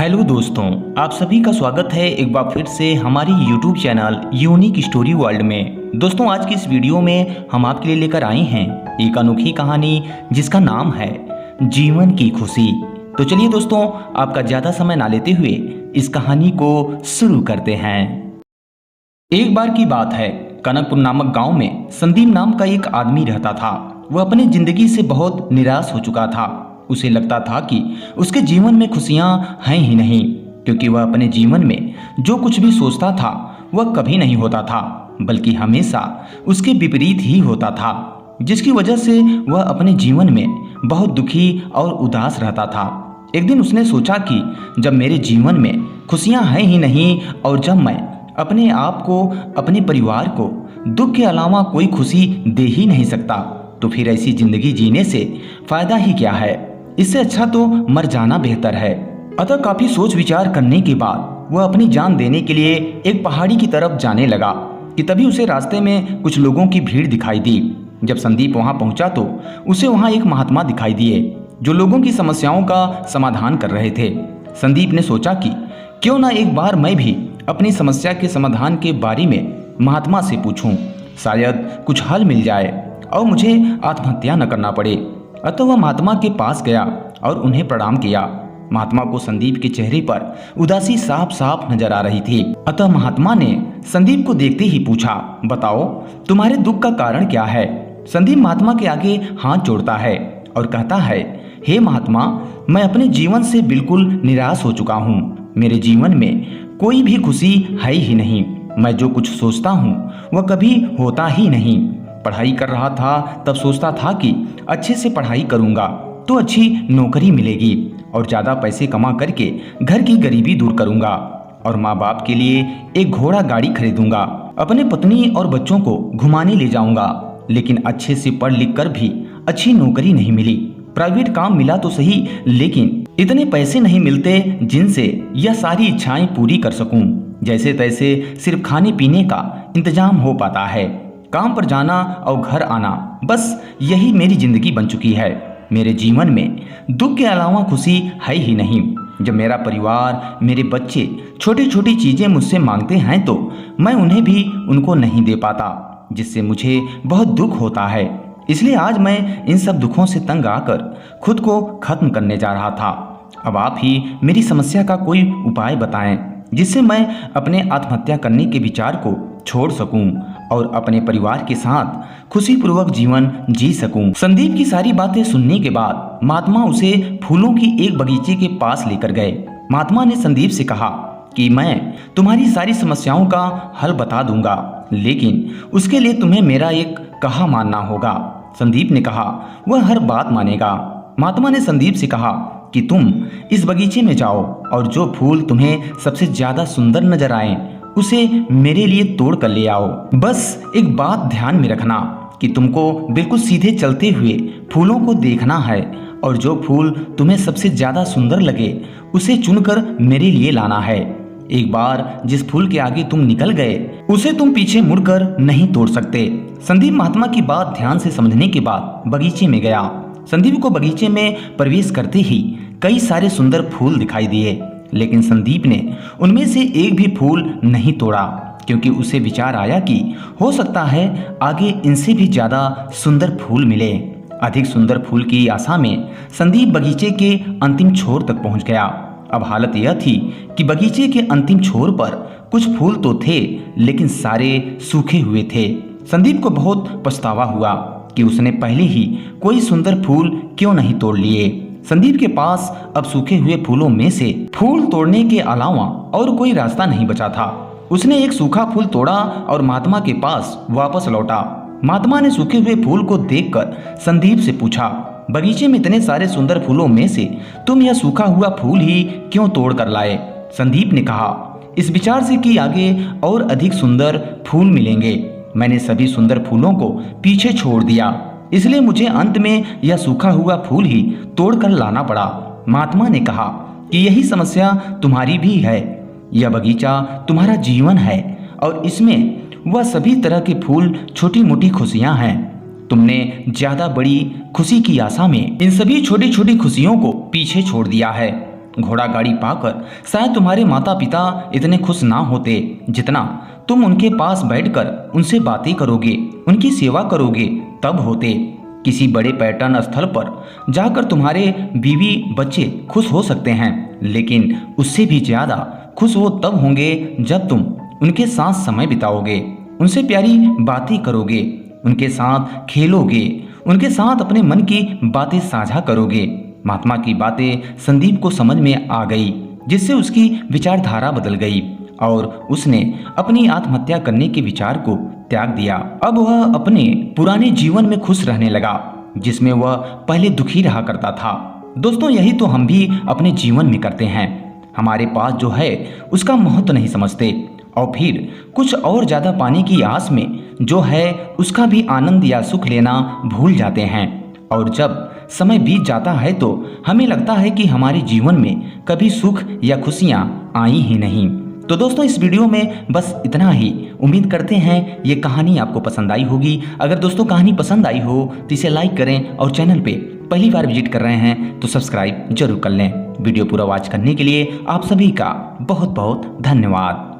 Hello दोस्तों, आप सभी का स्वागत है एक बार फिर से हमारी YouTube channel unique story world में। दोस्तों, आज की इस वीडियो में हम आपके लिए लेकर आए हैं एक अनोखी कहानी जिसका नाम है जीवन की खुशी। तो चलिए दोस्तों, आपका ज़्यादा समय ना लेते हुए इस कहानी को शुरू करते हैं। एक बार की बात है, कनकपुर नामक गांव में संदीप नाम का एक आदमी रहता था। वह अपनी जिंदगी से बहुत निराश हो चुका था। उसे लगता था कि उसके जीवन में खुशियां हैं ही नहीं, क्योंकि वह अपने जीवन में जो कुछ भी सोचता था वह कभी नहीं होता था, बल्कि हमेशा उसके विपरीत ही होता था, जिसकी वजह से वह अपने जीवन में बहुत दुखी और उदास रहता था। एक दिन उसने सोचा कि जब मेरे जीवन में खुशियां हैं ही नहीं और जब मैं अपने आप को, अपने परिवार को दुख के अलावा कोई खुशी दे ही नहीं सकता, तो फिर ऐसी जिंदगी जीने से फायदा ही क्या है। इससे अच्छा तो मर जाना बेहतर है। अतः काफी सोच विचार करने के बाद वह अपनी जान देने के लिए एक पहाड़ी की तरफ जाने लगा कि तभी उसे रास्ते में कुछ लोगों की भीड़ दिखाई दी। जब संदीप वहां पहुंचा तो उसे वहां एक महात्मा दिखाई दिए जो लोगों की समस्याओं का समाधान कर रहे थे। संदीप ने सोचा कि क्यों ना एक बार मैं भी अपनी समस्या के समाधान के बारे में महात्मा से पूछूं, शायद कुछ हल मिल जाए और मुझे आत्महत्या न करना पड़े। अतः वह महात्मा के पास गया और उन्हें प्रणाम किया। महात्मा को संदीप के चेहरे पर उदासी साफ साफ नजर आ रही थी। अतः महात्मा ने संदीप को देखते ही पूछा, बताओ तुम्हारे दुख का कारण क्या है। संदीप महात्मा के आगे हाथ जोड़ता है और कहता है, हे महात्मा, मैं अपने जीवन से बिल्कुल निराश हो चुका हूँ। मेरे जीवन में कोई भी खुशी है ही नहीं। मैं जो कुछ सोचता हूँ वह कभी होता ही नहीं। पढ़ाई कर रहा था तब सोचता था कि अच्छे से पढ़ाई करूंगा तो अच्छी नौकरी मिलेगी और ज़्यादा पैसे कमा करके घर की गरीबी दूर करूंगा और माँ बाप के लिए एक घोड़ा गाड़ी खरीदूंगा, अपने पत्नी और बच्चों को घुमाने ले जाऊंगा। लेकिन अच्छे से पढ़ लिख कर भी अच्छी नौकरी नहीं मिली। प्राइवेट काम मिला तो सही, लेकिन इतने पैसे नहीं मिलते जिनसे यह सारी इच्छाएं पूरी कर सकूं। जैसे तैसे सिर्फ खाने पीने का इंतजाम हो पाता है। काम पर जाना और घर आना, बस यही मेरी जिंदगी बन चुकी है। मेरे जीवन में दुख के अलावा खुशी है ही नहीं। जब मेरा परिवार, मेरे बच्चे छोटी छोटी चीजें मुझसे मांगते हैं तो मैं उन्हें भी उनको नहीं दे पाता, जिससे मुझे बहुत दुख होता है। इसलिए आज मैं इन सब दुखों से तंग आकर खुद को खत्म करने जा रहा था। अब आप ही मेरी समस्या का कोई उपाय बताएं, जिससे मैं अपने आत्महत्या करने के विचार को छोड़ सकूं और अपने परिवार के साथ खुशीपूर्वक जीवन जी सकूं। संदीप की सारी बातें सुनने के बाद महात्मा उसे फूलों की एक बगीचे के पास लेकर गए। महात्मा ने संदीप से कहा कि मैं तुम्हारी सारी समस्याओं का हल बता दूंगा, लेकिन उसके लिए तुम्हें मेरा एक कहा मानना होगा। संदीप ने कहा वह हर बात मानेगा। महात्मा ने संदीप से कहा कि तुम इस बगीचे में जाओ और जो फूल तुम्हें सबसे ज्यादा सुंदर नजर आए उसे मेरे लिए तोड़ कर ले आओ। बस एक बात ध्यान में रखना कि तुमको बिल्कुल सीधे चलते हुए फूलों को देखना है और जो फूल तुम्हें सबसे ज्यादा सुंदर लगे उसे चुनकर मेरे लिए लाना है। एक बार जिस फूल के आगे तुम निकल गए उसे तुम पीछे मुड़कर नहीं तोड़ सकते। संदीप महात्मा की बात ध्यान से समझने के बाद बगीचे में गया। संदीप को बगीचे में प्रवेश करते ही कई सारे सुंदर फूल दिखाई दिए, लेकिन संदीप ने उनमें से एक भी फूल नहीं तोड़ा, क्योंकि उसे विचार आया कि हो सकता है आगे इनसे भी ज्यादा सुंदर फूल मिले। अधिक सुंदर फूल की आशा में संदीप बगीचे के अंतिम छोर तक पहुंच गया। अब हालत यह थी कि बगीचे के अंतिम छोर पर कुछ फूल तो थे, लेकिन सारे सूखे हुए थे। संदीप को बहुत पछतावा हुआ कि उसने पहले ही कोई सुंदर फूल क्यों नहीं तोड़ लिए। संदीप के पास अब सूखे हुए फूलों में से फूल तोड़ने के अलावा और कोई रास्ता नहीं बचा था। उसने एक सूखा फूल तोड़ा और महात्मा के पास वापस लौटा। महात्मा ने सूखे हुए फूल को देखकर संदीप से पूछा, बगीचे में इतने सारे सुंदर फूलों में से तुम यह सूखा हुआ फूल ही क्यों तोड़ कर लाए। संदीप ने कहा, इस विचार से कि आगे और अधिक सुंदर फूल मिलेंगे, मैंने सभी सुंदर फूलों को पीछे छोड़ दिया, इसलिए मुझे अंत में यह सूखा हुआ फूल ही तोड़कर लाना पड़ा। महात्मा ने कहा कि यही समस्या तुम्हारी भी है। यह बगीचा तुम्हारा जीवन है और इसमें वह सभी तरह के फूल छोटी मोटी खुशियां हैं। तुमने ज्यादा बड़ी खुशी की आशा में इन सभी छोटी छोटी खुशियों को पीछे छोड़ दिया है। घोड़ा गाड़ी पाकर शायद तुम्हारे माता पिता इतने खुश ना होते जितना तुम उनके पास बैठकर उनसे बातें करोगे, उनकी सेवा करोगे तब होते। किसी बड़े पर्यटन स्थल पर जाकर तुम्हारे बीवी बच्चे खुश हो सकते हैं, लेकिन उससे भी ज्यादा खुश वो तब होंगे जब तुम उनके साथ समय बिताओगे, उनसे प्यारी बातें करोगे, उनके साथ खेलोगे, उनके साथ अपने मन की बातें साझा करोगे। महात्मा की बातें संदीप को समझ में आ गई, जिससे उसकी विचारधारा बदल गई और उसने अपनी आत्महत्या करने के विचार को त्याग दिया। अब वह अपने पुराने जीवन में खुश रहने लगा, जिसमें वह पहले दुखी रहा करता था। दोस्तों, यही तो हम भी अपने जीवन में करते हैं। हमारे पास जो है उसका महत्व नहीं समझते और फिर कुछ और ज्यादा पाने की आस में जो है उसका भी आनंद या सुख लेना भूल जाते हैं। और जब समय बीत जाता है तो हमें लगता है कि हमारे जीवन में कभी सुख या खुशियां आई ही नहीं। तो दोस्तों, इस वीडियो में बस इतना ही। उम्मीद करते हैं ये कहानी आपको पसंद आई होगी। अगर दोस्तों कहानी पसंद आई हो तो इसे लाइक करें और चैनल पे पहली बार विजिट कर रहे हैं तो सब्सक्राइब जरूर कर लें। वीडियो पूरा वॉच करने के लिए आप सभी का बहुत बहुत धन्यवाद।